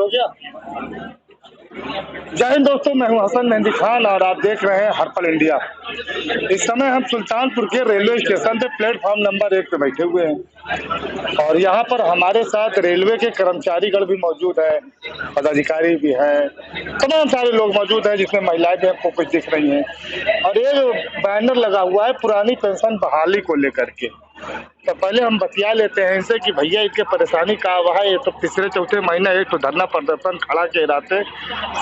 हो गया। जय हिंद दोस्तों, मैं हूं हसन मेहंदी खान और आप देख रहे हैं हर्पल इंडिया। इस समय हम सुल्तानपुर के रेलवे स्टेशन पे प्लेटफॉर्म नंबर 1 पे बैठे हुए हैं और यहाँ पर हमारे साथ रेलवे के कर्मचारीगण भी मौजूद है, पदाधिकारी भी है, तमाम सारे लोग मौजूद हैं, जिसमें महिलाएं भी आपको कुछ दिख रही हैं और एक बैनर लगा हुआ है पुरानी पेंशन बहाली को लेकर के। तो पहले हम बतिया लेते हैं इनसे कि भैया इनके परेशानी का हुआ है। ये तो तीसरे चौथे महीना एक तो धरना प्रदर्शन खड़ा के रहते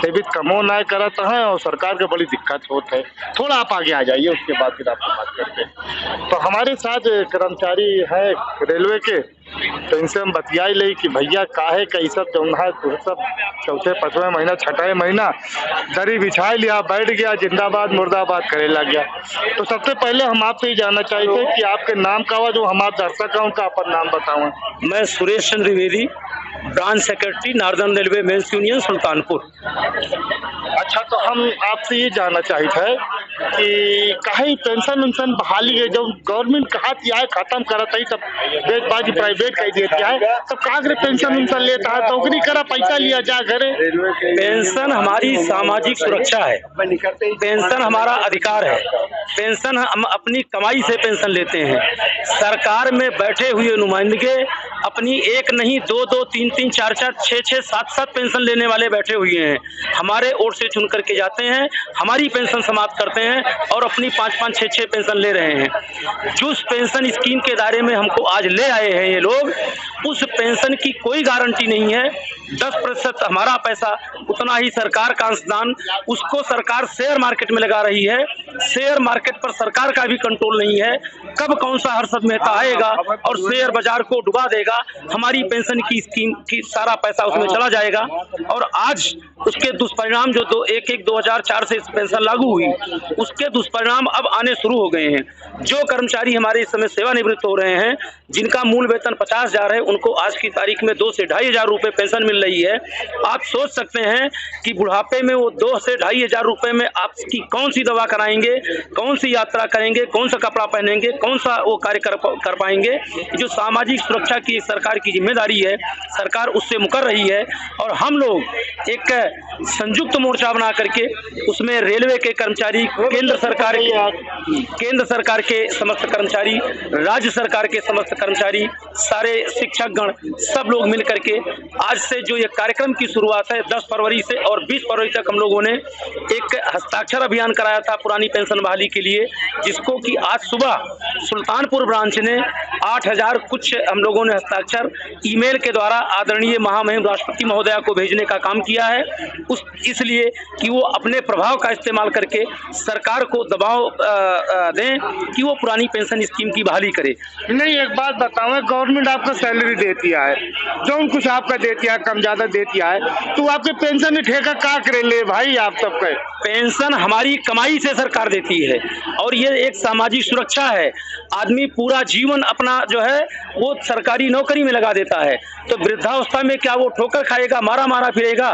सेवित कमो ना करत है और सरकार के बड़ी दिक्कत होती है। थोड़ा आप आगे आ जाइए, उसके बाद फिर आपसे बात करते हैं। तो हमारे साथ कर्मचारी है रेलवे के, तो इनसे हम बतियाई ले कि भैया काहे कई सब जो है सब चौथे पांचवें महीना छठे महीना दरी बिछा लिया, बैठ गया, जिंदाबाद मुर्दाबाद करे लग गया। तो सबसे पहले हम आपसे ही जानना चाहते हैं कि आपके नाम का हुआ, जो हमारे दर्शक है उनका अपन नाम बताओ। मैं Suresh Chandra Dwivedi, branch secretary Northern Railway Men's Union Sultanpur. अच्छा, तो हम आपसे ये जानना चाहते हैं कि काहे पेंशन वेंशन बहाली है, जब गवर्नमेंट कहा है खत्म करत है तब बेचबाजी प्राइवेट कह देती है, तब कहा पेंशन वेंशन लेता है, नौकरी करा पैसा लिया जा घरे। पेंशन हमारी सामाजिक सुरक्षा है, पेंशन हमारा अधिकार है, पेंशन हम अपनी कमाई से पेंशन लेते हैं। सरकार में बैठे हुए नुमाइंदे अपनी एक नहीं दो दो तीन तीन चार चार छः छः सात सात पेंशन लेने वाले बैठे हुए हैं। हमारे वोट से चुन करके जाते हैं, हमारी पेंशन समाप्त करते हैं और अपनी 5-5 6-6 पेंशन ले रहे हैं। जिस पेंशन स्कीम के दायरे में हमको आज ले आए हैं ये लोग, उस पेंशन की कोई गारंटी नहीं है। 10% हमारा पैसा, उतना ही सरकार का अंशदान, उसको सरकार शेयर मार्केट में लगा रही है। शेयर मार्केट पर सरकार का भी कंट्रोल नहीं है। कब कौन सा हर्षद मेहता आएगा और शेयर बाजार को डुबा देगा, हमारी पेंशन की स्कीम की सारा पैसा उसमें चला जाएगा। और आज उसके दुष्परिणाम जो 2004 से पेंशन लागू हुई, उसके दुष्परिणाम अब आने शुरू हो गए हैं। जो कर्मचारी हमारे इस समय सेवानिवृत्त हो रहे हैं, जिनका मूल वेतन 50,000 है, उनको आज की तारीख में 2 से 2,500 रुपये पेंशन मिल रही है। आप सोच सकते हैं कि बुढ़ापे में वो 2 से 2,500 रुपये में आपकी कौन सी दवा कराएंगे, कौन सी यात्रा करेंगे, कौन सा कपड़ा पहनेंगे, कौन सा वो कार्य कर पाएंगे। जो सामाजिक सुरक्षा की सरकार की जिम्मेदारी है, सरकार उससे मुकर रही है। और हम लोग एक संयुक्त मोर्चा बना करके उसमें रेलवे के कर्मचारी, केंद्र सरकार के समस्त कर्मचारी, राज्य सरकार के समस्त कर्मचारी, सारे शिक्षकगण, सब लोग मिल करके आज से जो ये कार्यक्रम की शुरुआत है 10 फरवरी से और 20 फरवरी तक हम लोगों ने एक हस्ताक्षर अभियान कराया था पुरानी पेंशन बहाली के लिए, जिसको कि आज सुबह सुल्तानपुर ब्रांच ने 8,000 कुछ हम लोगों ने हस्ताक्षर ईमेल के द्वारा आदरणीय महामहिम राष्ट्रपति महोदया को भेजने का काम किया है। इसलिए कि वो अपने प्रभाव का इस्तेमाल करके सरकार को दबाव दें कि वो पुरानी पेंशन स्कीम की बहाली करे। नहीं, एक बात बताओ, गवर्नमेंट आपको सैलरी देती है, जो कुछ आपका देती है कम ज्यादा देती है, तो आपके पेंशन में ठेका का करे ले भाई। आप सबके पेंशन हमारी कमाई से सरकार देती है और ये एक सामाजिक सुरक्षा है। आदमी पूरा जीवन अपना जो है वो सरकारी नौकरी में लगा देता है, तो वृद्धावस्था में क्या वो ठोकर खाएगा, मारा फिरेगा?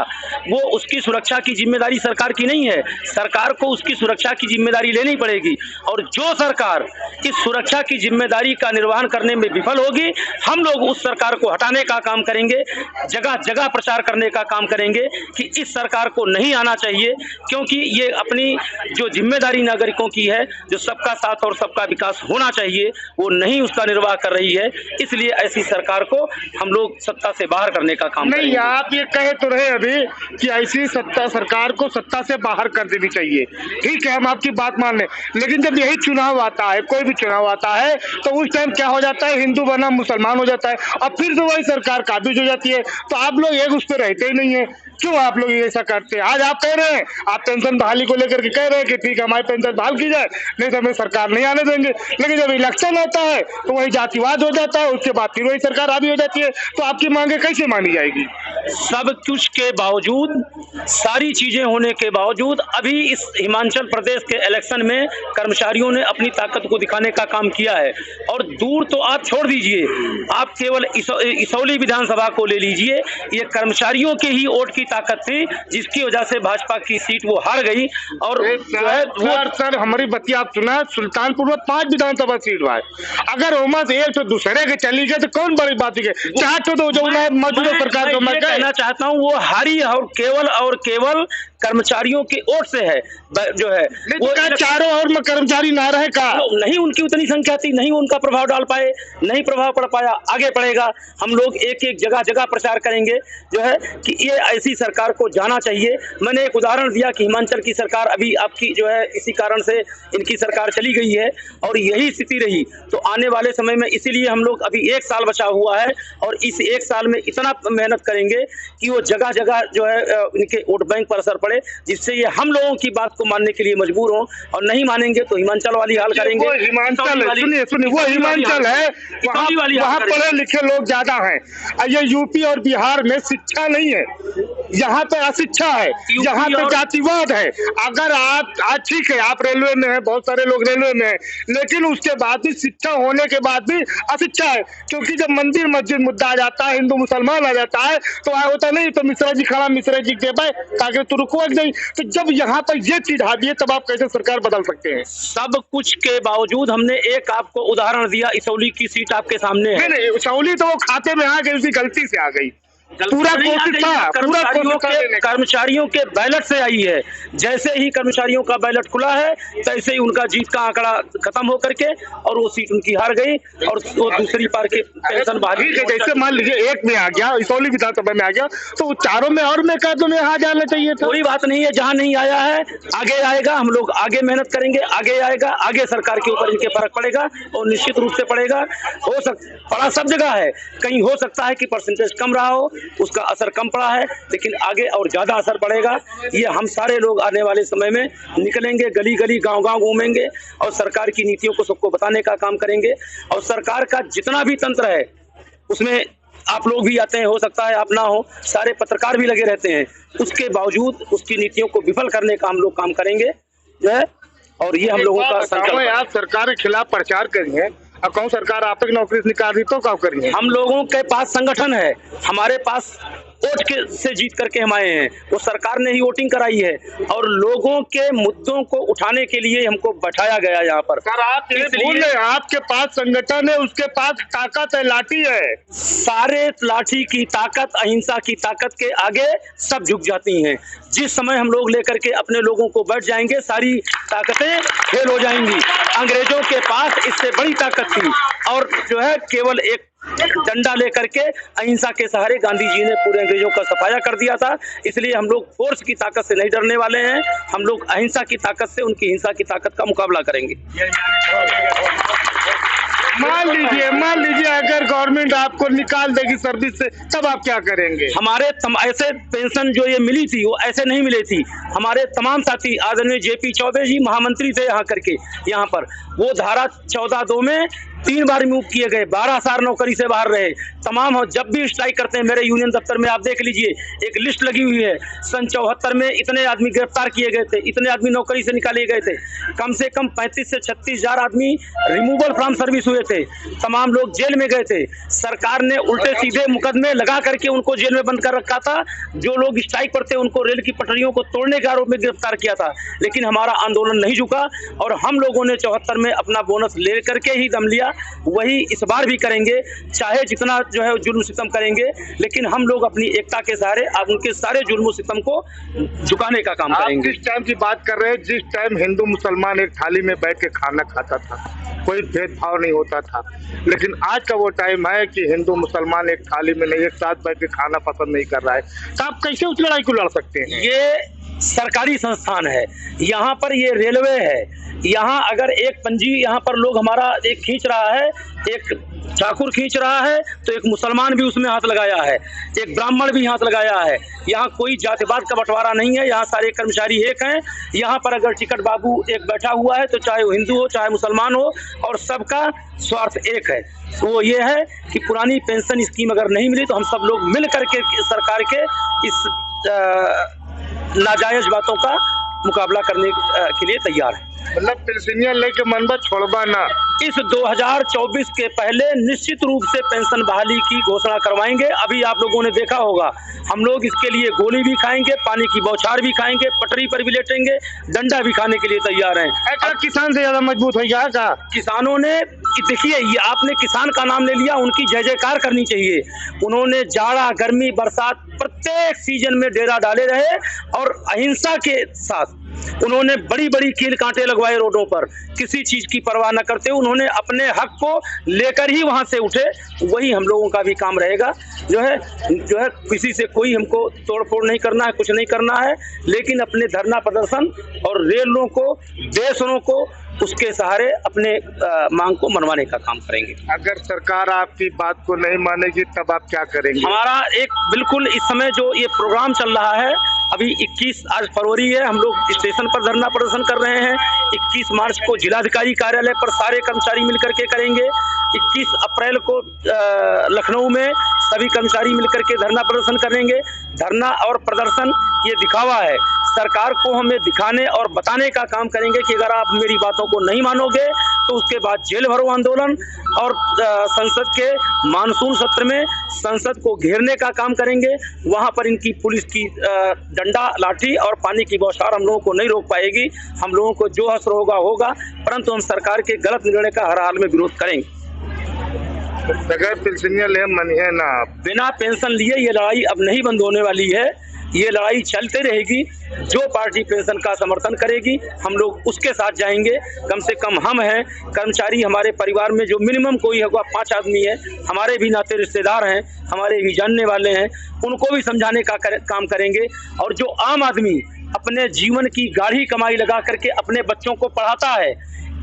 वो उसकी सुरक्षा की जिम्मेदारी सरकार की नहीं है। सरकार को उसकी सुरक्षा की जिम्मेदारी लेनी पड़ेगी और जो सरकार इस सुरक्षा की जिम्मेदारी का निर्वहन करने में विफल होगी, हम लोग उस सरकार को हटाने का काम करेंगे, जगह जगह प्रचार करने का काम करेंगे कि इस सरकार को नहीं आना चाहिए, क्योंकि ये अपनी जो जिम्मेदारी नागरिकों की है, जो सबका साथ और सबका विकास होना चाहिए, वो नहीं उसका निर्वाह कर रही है। इसलिए ऐसी सरकार को हम लोग सत्ता से बाहर करने का काम नहीं। आप ये कहे तो रहे अभी कि ऐसी सरकार को सत्ता से बाहर कर देनी चाहिए, ठीक है, हम आपकी बात मान लें, लेकिन जब यही चुनाव आता है, कोई भी चुनाव आता है, तो उस टाइम क्या हो जाता है, हिंदू बना मुसलमान हो जाता है और फिर तो वही सरकार काबिज हो जाती है। तो आप लोग एक उस पर रहते ही नहीं है, क्यों आप लोग ऐसा करते हैं? आज आप कह रहे हैं, आप पेंशन बहाली को लेकर के कह रहे हैं कि ठीक है हमारी पेंशन बहाल की जाए, नहीं तो हमें सरकार नहीं आने देंगे, लेकिन जब इलेक्शन होता है तो वही जातिवाद हो जाता है, उसके बाद फिर वही सरकार हावी हो जाती है। तो आपकी मांगे कैसे मानी जाएगी? सब कुछ के बावजूद, सारी चीजें होने के बावजूद अभी इस हिमाचल प्रदेश के इलेक्शन में कर्मचारियों ने अपनी ताकत को दिखाने का काम किया है। और दूर तो आप छोड़ दीजिए, आप केवल इसौली विधानसभा को ले लीजिए, ये कर्मचारियों के ही वोट की ताकत थी जिसकी वजह से भाजपा की सीट वो हार गई। और जो है सर हमारी बतिया आप सुना, सुल्तानपुर में 5 विधानसभा सीट हुआ है, अगर उमा से एक तो दूसरे के चली गए तो कौन बड़ी बात है, चाहे तो जो मैं मौजूदा सरकार को मैं कहना चाहता हूँ वो हारी और केवल कर्मचारियों के वोट से है जो है वो चारों और में कर्मचारी ना रहे का नहीं, उनकी उतनी संख्या थी, नहीं उनका प्रभाव डाल पाए, नहीं प्रभाव पड़ पाया। आगे पड़ेगा, हम लोग एक एक जगह प्रचार करेंगे जो है कि ये ऐसी सरकार को जाना चाहिए। मैंने एक उदाहरण दिया कि हिमाचल की सरकार अभी आपकी जो है इसी कारण से इनकी सरकार चली गई है और यही स्थिति रही तो आने वाले समय में, इसीलिए हम लोग अभी 1 साल बचा हुआ है और इस 1 साल में इतना मेहनत करेंगे कि वो जगह जो है इनके वोट बैंक पर असर पड़े, जिससे ये हम लोगों की बात को मानने के लिए मजबूर हों, और नहीं मानेंगे तो हिमाचल वाली हाल करेंगे। वो हिमाचल वो हिमाचल है, वहाँ पढ़े लिखे लोग ज्यादा हैं। ये यूपी और बिहार में शिक्षा नहीं है, यहाँ पे अशिक्षा है, यहाँ पे जातिवाद है। अगर आप ठीक है, आप रेलवे में है, बहुत सारे लोग रेलवे में है, लेकिन उसके बाद भी शिक्षा होने के बाद भी अशिक्षा है, क्योंकि जब मंदिर मस्जिद मुद्दा आ जाता है, हिंदू मुसलमान आ जाता है, तो होता नहीं तो मिश्रा जी खड़ा, मिश्रा जी दे पाए ताकि तू रुको नहीं। तो जब यहाँ पर ये चीज हावी है तब आप कैसे सरकार बदल सकते हैं? सब कुछ के बावजूद हमने एक आपको उदाहरण दिया, इसौली की सीट आपके सामने है। नहीं, इसौली तो वो खाते में आ गई, उसी गलती से आ गई, पूरा कोशिश था, कर्मचारियों के बैलेट से आई है। जैसे ही कर्मचारियों का बैलेट खुला है तैसे ही उनका जीत का आंकड़ा खत्म होकर के और वो सीट उनकी हार गई और वो दूसरी पार के पेंशन बहाली। जैसे मान लीजिए एक में आ गया, इसौली विधानसभा में आ गया, तो चारों में और में कादों में आ जाना चाहिए था। कोई बात नहीं है, जहाँ नहीं आया है आगे आएगा, हम लोग आगे मेहनत करेंगे, आगे आएगा, आगे सरकार के ऊपर इनके फर्क पड़ेगा और निश्चित रूप से पड़ेगा। पड़ा सब जगह है, कहीं हो सकता है कि परसेंटेज कम रहा हो, उसका असर कम पड़ा है, लेकिन आगे और ज्यादा असर पड़ेगा। ये हम सारे लोग आने वाले समय में निकलेंगे, गली गली गांव गांव घूमेंगे और सरकार की नीतियों को सबको बताने का काम करेंगे। और सरकार का जितना भी तंत्र है उसमें आप लोग भी आते हैं, हो सकता है आप ना हो, सारे पत्रकार भी लगे रहते हैं, उसके बावजूद उसकी नीतियों को विफल करने का हम लोग काम करेंगे जो है। और ये हम लोगों का संकल्प है। आप सरकार के खिलाफ प्रचार करेंगे, अब कौन सरकार आप तक नौकरी से निकाल दी तो क्या करेंगे? हम लोगों के पास संगठन है, हमारे पास वोट के से जीत करके हम आए हैं, वो सरकार ने ही वोटिंग कराई है और लोगों के मुद्दों को उठाने के लिए हमको बैठाया गया यहाँ पर। सर आप भूल रहे, आपके पास संगठन है, उसके पास ताकत है, लाठी है। सारे लाठी की ताकत, अहिंसा की ताकत के आगे सब झुक जाती हैं। जिस समय हम लोग लेकर के अपने लोगों को बैठ जाएंगे सारी ताकतें फेल हो जाएंगी। अंग्रेजों के पास इससे बड़ी ताकत थी और जो है केवल एक डंडा लेकर के अहिंसा के सहारे गांधी जी ने पूरे अंग्रेजों का सफाया कर दिया था। इसलिए हम लोग फोर्स की ताकत से नहीं डरने वाले हैं, हम लोग अहिंसा की ताकत से उनकी हिंसा की ताकत का मुकाबला करेंगे। मान लीजिए अगर गवर्नमेंट आपको निकाल देगी सर्विस से, तब आप क्या करेंगे? हमारे ऐसे पेंशन जो ये मिली थी वो ऐसे नहीं मिली थी। हमारे तमाम साथी आदरणीय JP चौबे जी महामंत्री थे यहाँ पर वो धारा 14(2) में 3 बार मूव किए गए, 12 साल नौकरी से बाहर रहे। तमाम जब भी स्ट्राइक करते हैं, मेरे यूनियन दफ्तर में आप देख लीजिए एक लिस्ट लगी हुई है, सन 74 में इतने आदमी गिरफ्तार किए गए थे, इतने आदमी नौकरी से निकाले गए थे, कम से कम 35 से 36 हजार आदमी रिमूवल फ्रॉम सर्विस हुए थे, तमाम लोग जेल में गए थे। सरकार ने उल्टे सीधे मुकदमे लगा करके उनको जेल में बंद कर रखा था। जो लोग स्ट्राइक पर थे उनको रेल की पटरियों को तोड़ने के आरोप में गिरफ्तार किया था, लेकिन हमारा आंदोलन नहीं झुका और हम लोगों ने 74 में अपना बोनस ले करके ही दम लिया। वही इस बार भी करेंगे, चाहे जितना जो है जुल्म सितम करेंगे, लेकिन हम लोग अपनी एकता के सहारे अब उनके सारे जुल्म सितम को झुकाने का काम करेंगे। जिस टाइम की बात कर रहे हैं, जिस टाइम हिंदू मुसलमान एक थाली में बैठ के खाना खाता था, कोई भेदभाव नहीं होता था, लेकिन आज का वो टाइम है कि हिंदू मुसलमान एक थाली में नहीं, एक साथ बैठ के खाना पसंद नहीं कर रहा है। तो आप कैसे उस लड़ाई को लड़ सकते हैं? ये सरकारी संस्थान है, यहाँ पर ये रेलवे है, यहाँ अगर एक पंजी यहाँ पर लोग हमारा एक खींच रहा है, एक ठाकुर खींच रहा है तो एक मुसलमान भी उसमें हाथ लगाया है, एक ब्राह्मण भी हाथ लगाया है। यहाँ कोई जातिवाद का बंटवारा नहीं है, यहाँ सारे कर्मचारी एक हैं। यहाँ पर अगर टिकट बाबू एक बैठा हुआ है तो चाहे वो हिंदू हो चाहे मुसलमान हो, और सबका स्वार्थ एक है, वो ये है कि पुरानी पेंशन स्कीम अगर नहीं मिली तो हम सब लोग मिल करके सरकार के इस नाजायज बातों का मुकाबला करने के लिए तैयार है। मतलब पेंशनिया लेके मनबा छोड़बा ना। इस 2024 के पहले निश्चित रूप से पेंशन बहाली की घोषणा करवाएंगे। अभी आप लोगों ने देखा होगा, हम लोग इसके लिए गोली भी खाएंगे, पानी की बौछार भी खाएंगे, पटरी पर भी लेटेंगे, डंडा भी खाने के लिए तैयार हैं। किसान से ज्यादा मजबूत हो जाएगा। किसानों ने देखिए, ये आपने किसान का नाम ले लिया, उनकी जय जयकार करनी चाहिए। उन्होंने जाड़ा, गर्मी, बरसात प्रत्येक सीजन में डेरा डाले रहे और अहिंसा के साथ उन्होंने बड़ी बड़ी कील कांटे लगवाए रोडों पर, किसी चीज की परवाह न करते उन्होंने अपने हक को लेकर ही वहां से उठे। वही हम लोगों का भी काम रहेगा। जो है किसी से कोई हमको तोड़फोड़ नहीं करना है, कुछ नहीं करना है, लेकिन अपने धरना प्रदर्शन और रेलों को, बेसरों को उसके सहारे अपने मांग को मनवाने का काम करेंगे। अगर सरकार आपकी बात को नहीं मानेगी तब आप क्या करेंगे? हमारा एक बिल्कुल इस समय जो ये प्रोग्राम चल रहा है, अभी 21 आज फरवरी है, हम लोग स्टेशन पर धरना प्रदर्शन कर रहे हैं। 21 मार्च को जिलाधिकारी कार्यालय पर सारे कर्मचारी मिलकर के करेंगे। 21 अप्रैल को लखनऊ में सभी कर्मचारी मिलकर के धरना प्रदर्शन करेंगे। धरना और प्रदर्शन ये दिखावा है, सरकार को हमें दिखाने और बताने का काम करेंगे कि अगर आप मेरी बातों को नहीं मानोगे तो उसके बाद जेल भरो आंदोलन और संसद के मानसून सत्र में संसद को घेरने का काम करेंगे। वहां पर इनकी पुलिस की डंडा, लाठी और पानी की बौछार हम लोगों को नहीं रोक पाएगी। हम लोगों को जो असर होगा, परंतु हम सरकार के गलत निर्णय का हर हाल में विरोध करेंगे। बगैर पेंशन ले मनी है ना, बिना पेंशन लिए ये लड़ाई अब नहीं बंद होने वाली है। ये लड़ाई चलते रहेगी। जो पार्टी पेंशन का समर्थन करेगी हम लोग उसके साथ जाएंगे। कम से कम हम हैं कर्मचारी, हमारे परिवार में जो मिनिमम कोई होगा 5 आदमी है, हमारे भी नाते रिश्तेदार हैं, हमारे भी जानने वाले हैं, उनको भी समझाने का काम करेंगे। और जो आम आदमी अपने जीवन की गाढ़ी कमाई लगा करके अपने बच्चों को पढ़ाता है,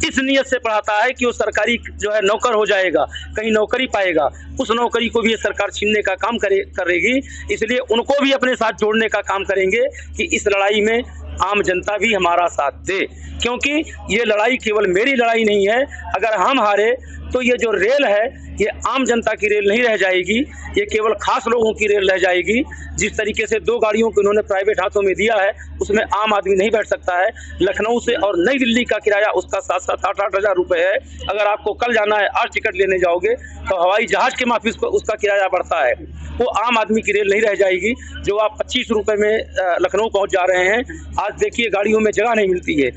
इस नियत से पढ़ाता है कि वो सरकारी जो है नौकर हो जाएगा, कहीं नौकरी पाएगा, उस नौकरी को भी ये सरकार छीनने का काम करेगी। इसलिए उनको भी अपने साथ जोड़ने का काम करेंगे कि इस लड़ाई में आम जनता भी हमारा साथ दे, क्योंकि ये लड़ाई केवल मेरी लड़ाई नहीं है। अगर हम हारे तो ये जो रेल है ये आम जनता की रेल नहीं रह जाएगी, ये केवल खास लोगों की रेल रह जाएगी। जिस तरीके से 2 गाड़ियों को इन्होंने प्राइवेट हाथों में दिया है उसमें आम आदमी नहीं बैठ सकता है। लखनऊ से और नई दिल्ली का किराया उसका 7-7, 8-8 हज़ार रुपये है। अगर आपको कल जाना है, आज टिकट लेने जाओगे तो हवाई जहाज के माफी उसका किराया बढ़ता है। वो आम आदमी की रेल नहीं रह जाएगी। जो आप 25 रुपये में लखनऊ पहुँच जा रहे हैं, आज देखिए गाड़ियों में जगह नहीं मिलती है।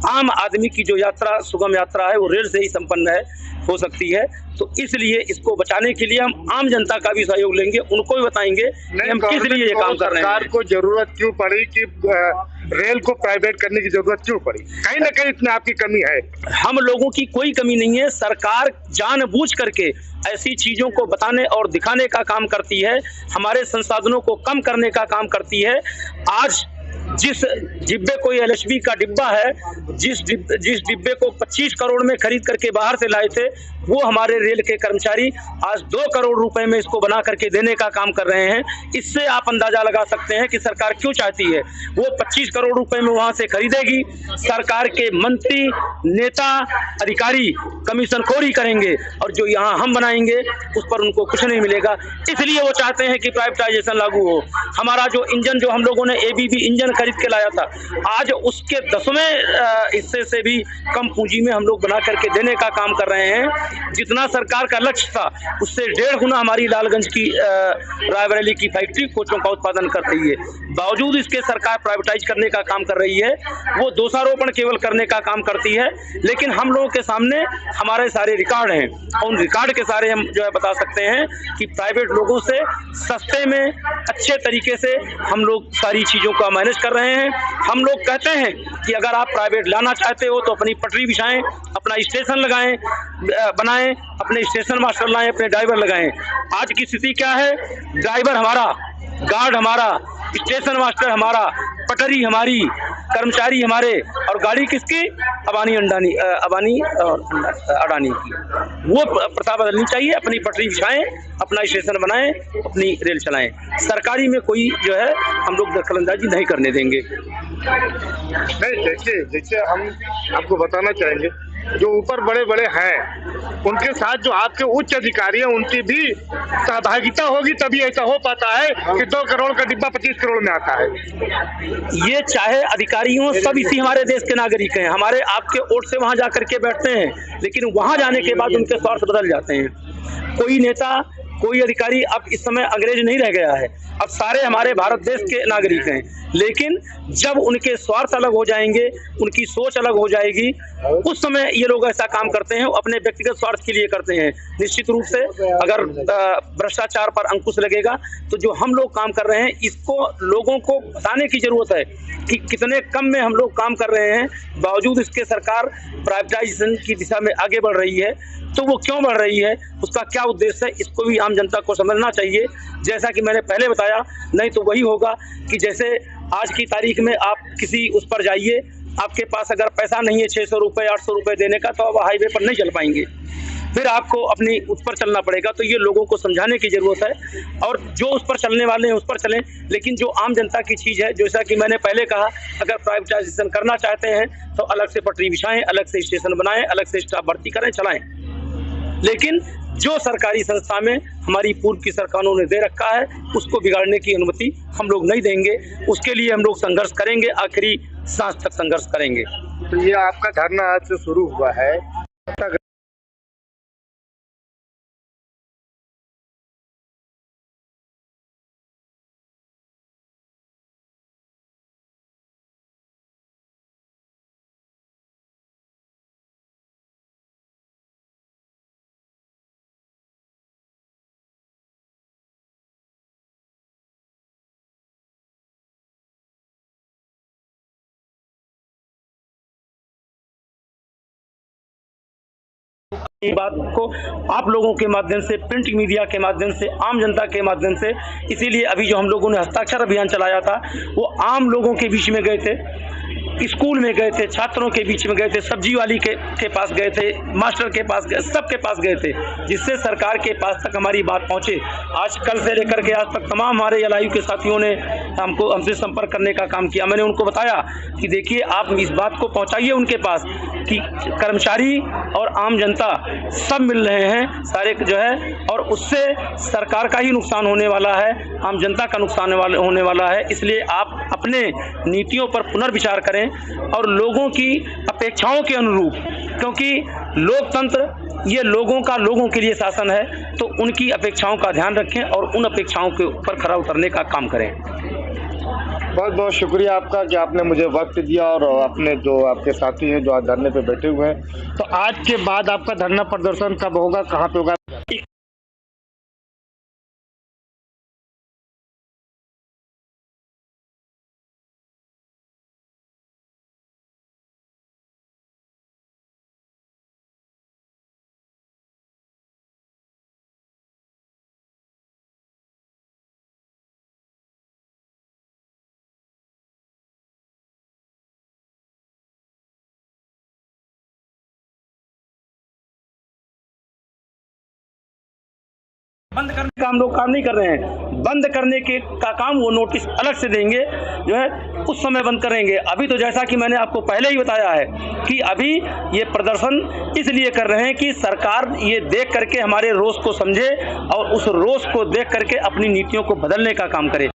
आम आदमी की जो यात्रा, सुगम यात्रा है, वो रेल से ही संपन्न हो सकती है। तो इसलिए इसको बचाने के लिए हम आम जनता का भी सहयोग लेंगे, उनको भी बताएंगे कि हम किस लिए ये काम कर रहे हैं। सरकार को जरूरत क्यों पड़ी कि रेल को प्राइवेट करने की जरूरत क्यों पड़ी? कहीं ना कहीं इसमें आपकी कमी है। हम लोगों की कोई कमी नहीं है। सरकार जानबूझ करके ऐसी चीजों को बताने और दिखाने का काम करती है, हमारे संसाधनों को कम करने का काम करती है। आज जिस डिब्बे को LHB का डिब्बा है, जिस डिब्बे को 25 करोड़ में खरीद करके बाहर से लाए थे, वो हमारे रेल के कर्मचारी आज 2 करोड़ रुपए में इसको बना करके देने का काम कर रहे हैं। इससे आप अंदाजा लगा सकते हैं कि सरकार क्यों चाहती है। वो 25 करोड़ रुपए में वहां से खरीदेगी, सरकार के मंत्री, नेता, अधिकारी कमीशनखोरी करेंगे और जो यहाँ हम बनाएंगे उस पर उनको कुछ नहीं मिलेगा। इसलिए वो चाहते हैं कि प्राइवेटाइजेशन लागू हो। हमारा जो इंजन, जो हम लोगों ने ABB इंजन खरीद के लाया था, आज उसके 10वें हिस्से से भी कम पूंजी में हम लोग बना करके देने का काम कर रहे हैं। जितना सरकार का लक्ष्य था उससे 1.5 गुना हमारी लालगंज की रायबरेली की फैक्ट्री कोचों का उत्पादन कर रही है। बावजूद इसके सरकार प्राइवेटाइज करने का काम कर रही है। वो दोषारोपण केवल करने का काम करती है, लेकिन हम लोगों के सामने हमारे सारे रिकॉर्ड हैं। उन रिकॉर्ड के सारे हम जो है बता सकते हैं कि प्राइवेट लोगों से सस्ते में अच्छे तरीके से हम लोग सारी चीज़ों का मैनेज कर रहे हैं। हम लोग कहते हैं कि अगर आप प्राइवेट लाना चाहते हो तो अपनी पटरी बिछाएं, अपना स्टेशन लगाएं, बनाएं, अपने स्टेशन मास्टर लाएं, अपने ड्राइवर लगाएं। आज की स्थिति क्या है? ड्राइवर हमारा, गार्ड हमारा, स्टेशन मास्टर हमारा, पटरी हमारी, कर्मचारी हमारे, और गाड़ी किसकी? अबानी और अडानी की। वो प्रथा बदलनी चाहिए। अपनी पटरी बिछाएं, अपना स्टेशन बनाएं, अपनी रेल चलाएं। सरकारी में कोई जो है हम लोग दखलंदाजी नहीं करने देंगे। नहीं, देखिए हम आपको बताना चाहेंगे जो ऊपर बड़े बड़े हैं उनके साथ जो आपके उच्च अधिकारी हैं उनकी भी सहभागिता होगी, तभी ऐसा हो पाता है कि 2 करोड़ का डिब्बा 25 करोड़ में आता है। ये चाहे अधिकारी हों, सब इसी हमारे देश के नागरिक हैं। हमारे आपके वोट से वहां जाकर के बैठते हैं, लेकिन वहां जाने के बाद उनके स्वार्थ बदल जाते हैं। कोई नेता, कोई अधिकारी अब इस समय अंग्रेज नहीं रह गया है, अब सारे हमारे भारत देश के नागरिक हैं। लेकिन जब उनके स्वार्थ अलग हो जाएंगे, उनकी सोच अलग हो जाएगी, उस समय ये लोग ऐसा काम करते हैं, अपने व्यक्तिगत स्वार्थ के लिए करते हैं। निश्चित रूप से अगर भ्रष्टाचार पर अंकुश लगेगा तो जो हम लोग काम कर रहे हैं इसको लोगों को बताने की जरूरत है कि कितने कम में हम लोग काम कर रहे हैं, बावजूद इसके सरकार प्राइवेटाइजेशन की दिशा में आगे बढ़ रही है। तो वो क्यों बढ़ रही है, उसका क्या उद्देश्य है, इसको भी आम जनता को समझना चाहिए। जैसा कि मैंने पहले बताया, नहीं तो वही होगा कि जैसे आज की तारीख में आप किसी उस पर जाइए, आपके पास अगर पैसा नहीं है 600 रुपये 800 रुपये देने का, तो आप हाईवे पर नहीं चल पाएंगे, फिर आपको अपनी उस पर चलना पड़ेगा। तो ये लोगों को समझाने की ज़रूरत है, और जो उस पर चलने वाले हैं उस पर चलें, लेकिन जो आम जनता की चीज़ है, जैसा कि मैंने पहले कहा, अगर प्राइवेटाइजेशन करना चाहते हैं तो अलग से पटरी बिछाएं, अलग से स्टेशन बनाएं, अलग से स्टाफ भर्ती करें, चलाएं। लेकिन जो सरकारी संस्था में हमारी पूर्व की सरकारों ने दे रखा है उसको बिगाड़ने की अनुमति हम लोग नहीं देंगे। उसके लिए हम लोग संघर्ष करेंगे, आखिरी सांस तक संघर्ष करेंगे। तो ये आपका धरना आज से शुरू हुआ है, ये बात को आप लोगों के माध्यम से, प्रिंट मीडिया के माध्यम से, आम जनता के माध्यम से, इसीलिए अभी जो हम लोगों ने हस्ताक्षर अभियान चलाया था वो आम लोगों के बीच में गए थे, स्कूल में गए थे, छात्रों के बीच में गए थे, सब्जी वाली के पास गए थे, मास्टर के पास गए, सबके पास गए थे, जिससे सरकार के पास तक हमारी बात पहुंचे। आज कल से लेकर के आज तक तमाम हमारे एलआईयू के साथियों ने हमसे संपर्क करने का काम किया। मैंने उनको बताया कि देखिए आप इस बात को पहुंचाइए उनके पास कि कर्मचारी और आम जनता सब मिल रहे हैं सारे जो है, और उससे सरकार का ही नुकसान होने वाला है, आम जनता का नुकसान होने वाला है। इसलिए आप अपने नीतियों पर पुनर्विचार करें और लोगों की अपेक्षाओं के अनुरूप, क्योंकि लोकतंत्र ये लोगों का लोगों के लिए शासन है, तो उनकी अपेक्षाओं का ध्यान रखें और उन अपेक्षाओं के ऊपर खरा उतरने का काम करें। बहुत बहुत शुक्रिया आपका कि आपने मुझे वक्त दिया, और अपने जो आपके साथी हैं जो आज धरने पे बैठे हुए हैं। तो आज के बाद आपका धरना प्रदर्शन कब होगा, कहाँ पे होगा? बंद करने का हम लोग काम नहीं कर रहे हैं, बंद करने का काम वो नोटिस अलग से देंगे, जो है उस समय बंद करेंगे। अभी तो जैसा कि मैंने आपको पहले ही बताया है कि अभी ये प्रदर्शन इसलिए कर रहे हैं कि सरकार ये देख करके हमारे रोष को समझे और उस रोष को देख करके अपनी नीतियों को बदलने का काम करे।